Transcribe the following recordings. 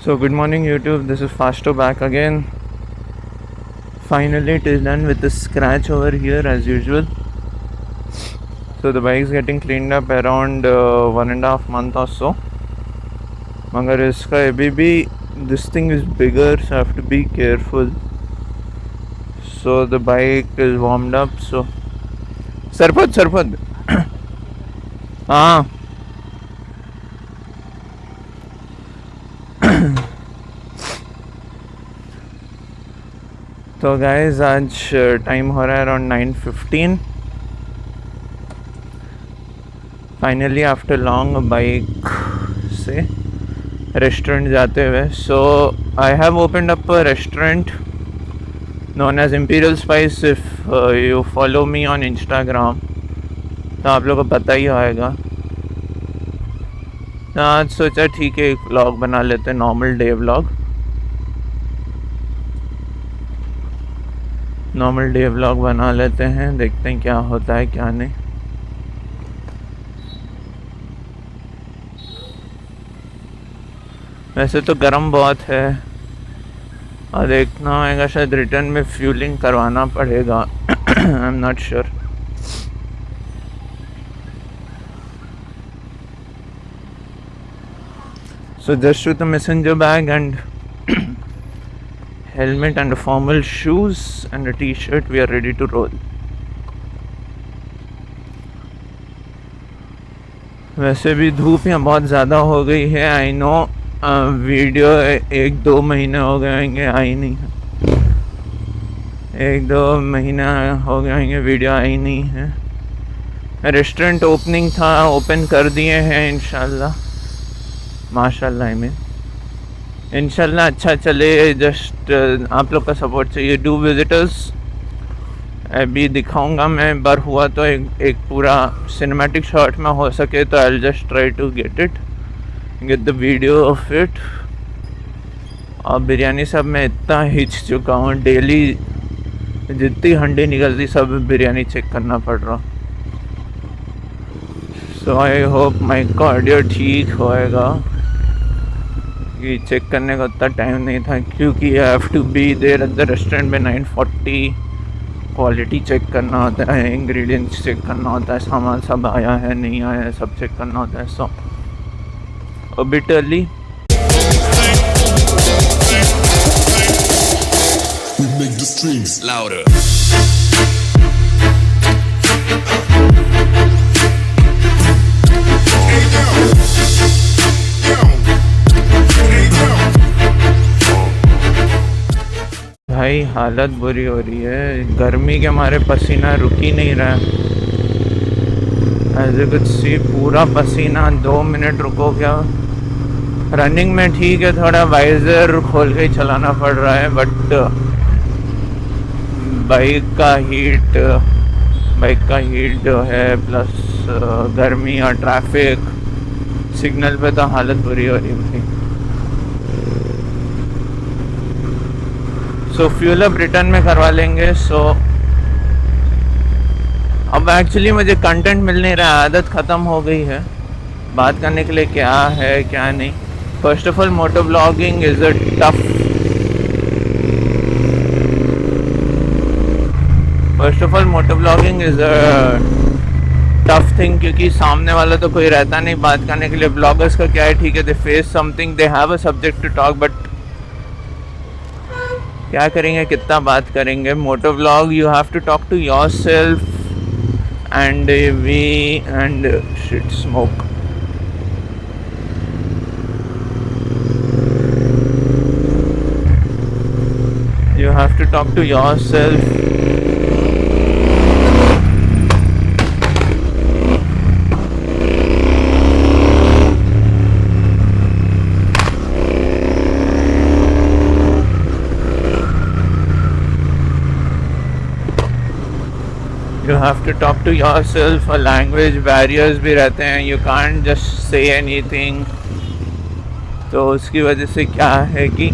So good morning YouTube, this is Fastto back again. Finally it is done with the scratch over here as usual. So the bike is getting cleaned up around 1.5 month or so. मगर इसका अभी भी this thing is bigger, so I have to be careful. So the bike is warmed up. So सरपद हाँ तो guys आज time हो रहा है around 9:15. Finally after long bike से रेस्टोरेंट जाते हुए. So I have opened up a restaurant known as Imperial Spice. If you follow me on Instagram तो आप लोगों को पता ही होगा. तो आज सोचा ठीक है एक व्लॉग बना लेते हैं, नॉर्मल डे व्लॉग बना लेते हैं. देखते हैं क्या होता है क्या नहीं. वैसे तो गर्म बहुत है और देखना होगा, शायद रिटर्न में फ्यूलिंग करवाना पड़ेगा. I am not sure. So just with a messenger bag and helmet and formal shoes and a t-shirt, we are ready to roll. वैसे भी धूप यहाँ बहुत ज़्यादा हो गई है. आई नो वीडियो 1-2 महीने हो गए होंगे आई नहीं है. 1-2 महीना हो गए होंगे वीडियो आई नहीं है. रेस्टोरेंट ओपनिंग था, ओपन कर दिए हैं इंशाल्लाह. माशाल्लाह आई मीन इंशाल्लाह अच्छा चले. जस्ट आप लोग का सपोर्ट चाहिए. Do visitors. अभी दिखाऊंगा मैं, बार हुआ तो एक पूरा सिनेमैटिक शॉट में हो सके तो I just try to get the video of it. और बिरयानी सब मैं इतना हिच चुका हूँ, डेली जितनी हंडी निकलती सब बिरयानी चेक करना पड़ रहा. सो आई होप माइक ऑडियो ठीक होएगा. कि चेक करने का उतना टाइम नहीं था क्योंकि I have to be there at the restaurant में 9:40. क्वालिटी चेक करना होता है, इंग्रेडिएंट्स चेक करना होता है, सामान सब आया है नहीं आया है सब चेक करना होता है. सो a bit early. We make the strings louder. भाई हालत बुरी हो रही है, गर्मी के हमारे पसीना रुक ही नहीं रहा है. ऐसे कुछ सी पूरा पसीना. 2 मिनट रुको क्या. रनिंग में ठीक है, थोड़ा वाइजर खोल के ही चलाना पड़ रहा है, बट बाइक का हीट जो है प्लस गर्मी और ट्रैफिक सिग्नल पे तो हालत बुरी हो रही थी. सो फ्यूल अप रिटर्न में करवा लेंगे. सो अब एक्चुअली मुझे कंटेंट मिल नहीं रहा, आदत ख़त्म हो गई है बात करने के लिए क्या है क्या नहीं. First of all moto blogging is a tough thing क्योंकि सामने वाला तो कोई रहता नहीं बात करने के लिए. ब्लॉगर्स का क्या है, ठीक है they face something, they have a subject to talk, but क्या करेंगे, कितना बात करेंगे. Moto vlog you have to talk to yourself and shit smoke. You have to talk to yourself. You have to talk to yourself. Language barriers भी रहते हैं. You can't just say anything. तो उसकी वजह से क्या है कि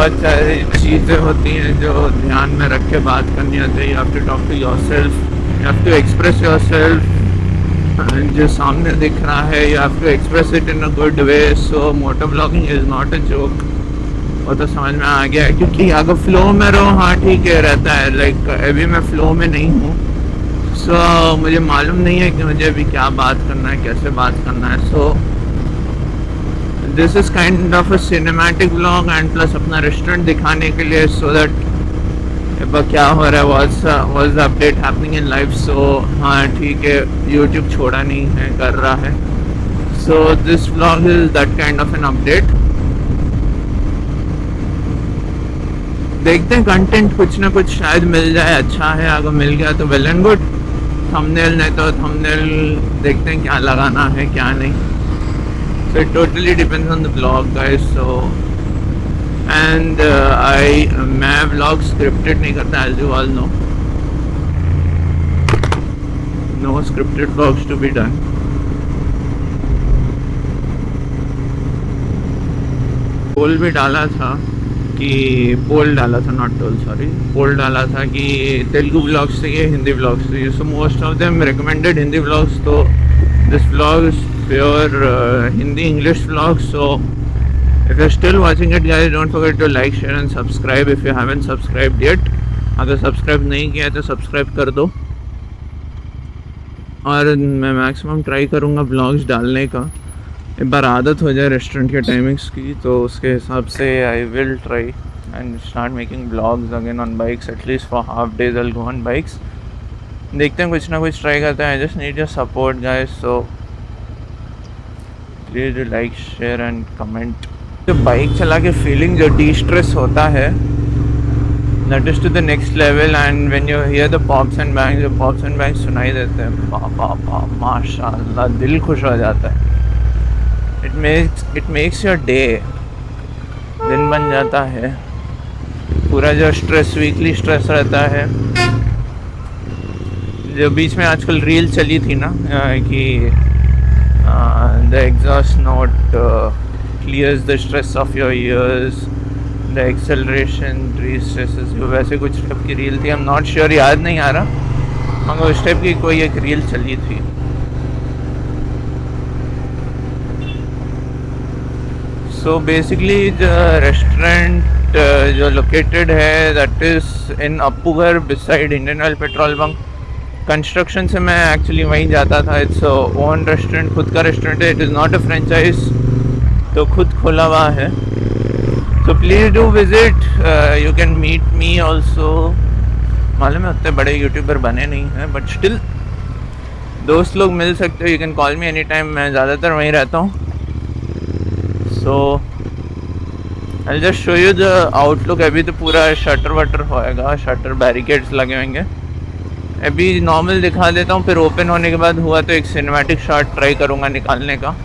बहुत सारी चीज़ें होती हैं जो ध्यान में रख के बात करनी होती है. You have to talk to yourself, you have to express yourself. जो सामने दिख रहा है you have to express it in a good way. So motor blogging is not a joke. वो तो समझ में आ गया है, क्योंकि अगर फ्लो में रहो हाँ ठीक है रहता है. लाइक अभी मैं फ्लो में नहीं हूँ. सो मुझे मालूम नहीं है कि मुझे अभी क्या बात करना है, कैसे बात करना है. So this is kind of a cinematic vlog and plus अपना रेस्टोरेंट दिखाने के लिए, सो दैट क्या हो रहा है, what's the update happening in life. So हाँ ठीक है, यूट्यूब छोड़ा नहीं है, कर रहा है. So this vlog is that kind of an update. देखते हैं कंटेंट कुछ ना कुछ शायद मिल जाए. अच्छा है, अगर मिल गया तो वेल एंड गुड. थंबनेल नहीं तो थंबनेल देखते हैं क्या लगाना है क्या नहीं. So it totally depends on the vlog guys. So and मैं vlog scripted नहीं करता, as you all know. No scripted vlogs to be done. पोल भी डाला था कि पोल डाला था, नॉट टोल सॉरी, पोल डाला था कि तेलुगु व्लॉग्स चाहिए हिंदी व्लॉग्स चाहिए. So most of them recommended Hindi vlogs. तो this vlog is pure Hindi English vlog. So if you're still watching it guys, don't forget to like, share and subscribe if you haven't subscribed yet. अगर subscribe नहीं किया तो subscribe कर दो. और मैं maximum try करूँगा ब्लॉग्स डालने का. एक बार आदत हो जाए रेस्टोरेंट के टाइमिंग्स की तो उसके हिसाब से I will try and start making blogs again on bikes. At least for half days I will go on bikes. देखते हैं, कुछ ना कुछ ट्राई करते हैं. I just need your support guys. So please do like, share and comment. जो bike चला के फीलिंग जो डी स्ट्रेस होता है, that is to the next level. And when you hear the pops and bangs, जो pops and bangs सुनाई देते हैं, बाबा माशाल्लाह दिल खुश हो जाता है. It makes your day. दिन बन जाता है. पूरा जो स्ट्रेस, वीकली स्ट्रेस रहता है, जो बीच में आजकल रील चली थी ना कि the exhaust note clears the stress of your ears, the acceleration de-stresses you, वैसे कुछ टाइप की रील थी. आई एम नॉट श्योर, याद नहीं आ रहा, मगर उस टाइप की कोई एक रील चली थी. सो बेसिकली द रेस्टोरेंट जो लोकेटेड है दैट इज़ इन अपूगर beside Indian oil petrol bunk. Construction से मैं एक्चुअली वहीं जाता था. इट्स ओन रेस्टोरेंट, खुद का रेस्टोरेंट है. It is not a franchise, तो खुद खोला हुआ है. So please do visit. You can meet me also. मालूम है उतने बड़े यूट्यूबर बने नहीं हैं, बट स्टिल दोस्त लोग मिल सकते हो. You can call me any time. मैं ज़्यादातर वहीं रहता हूँ. So I will just show you the outlook. अभी तो पूरा शटर वटर होएगा, शटर बैरिकेड्स लगे होंगे. अभी नॉर्मल दिखा देता हूँ, फिर ओपन होने के बाद हुआ तो एक सिनेमैटिक शॉट ट्राई करूँगा निकालने का.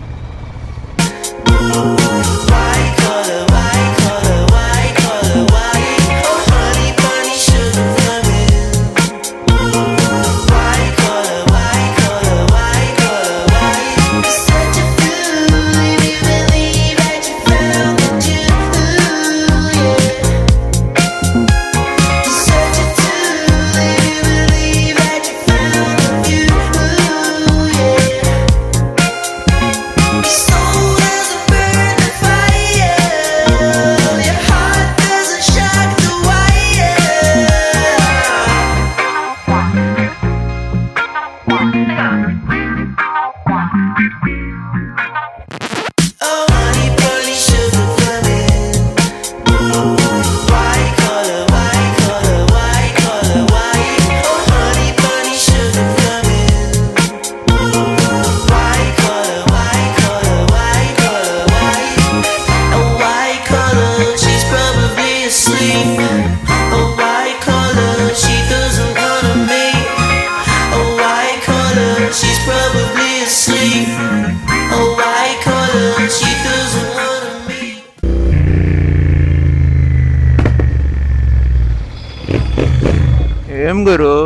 ఏం గురు